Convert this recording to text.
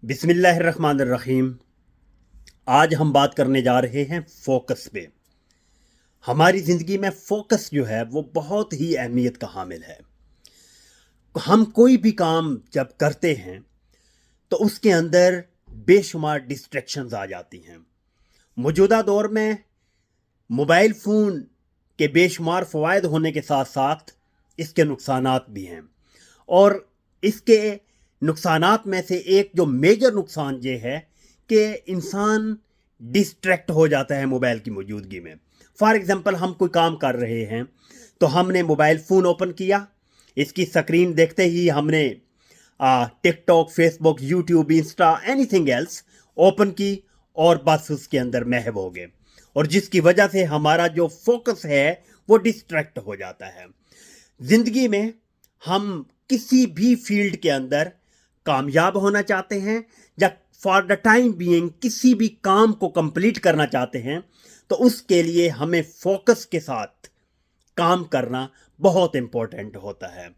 बिस्मिल्लाहिर्रहमानिर्रहीम। आज हम बात करने जा रहे हैं फोकस पे। हमारी ज़िंदगी में फोकस जो है वो बहुत ही अहमियत का हामिल है। हम कोई भी काम जब करते हैं तो उसके अंदर बेशुमार डिस्ट्रैक्शंस आ जाती हैं। मौजूदा दौर में मोबाइल फ़ोन के बेशुमार फ़वाइद होने के साथ साथ इसके नुकसानात भी हैं, और इसके नुकसानात में से एक जो मेजर नुकसान ये है कि इंसान डिस्ट्रैक्ट हो जाता है मोबाइल की मौजूदगी में। फॉर एग्ज़ाम्पल, हम कोई काम कर रहे हैं तो हमने मोबाइल फ़ोन ओपन किया, इसकी स्क्रीन देखते ही हमने TikTok, Facebook, YouTube, Insta, anything else open की और बस उसके अंदर महव हो गए, और जिसकी वजह से हमारा जो फोकस है वो डिस्ट्रैक्ट हो जाता है। ज़िंदगी में हम किसी भी फील्ड के अंदर कामयाब होना चाहते हैं या फॉर द टाइम बीइंग किसी भी काम को कंप्लीट करना चाहते हैं, तो उसके लिए हमें फोकस के साथ काम करना बहुत इंपॉर्टेंट होता है।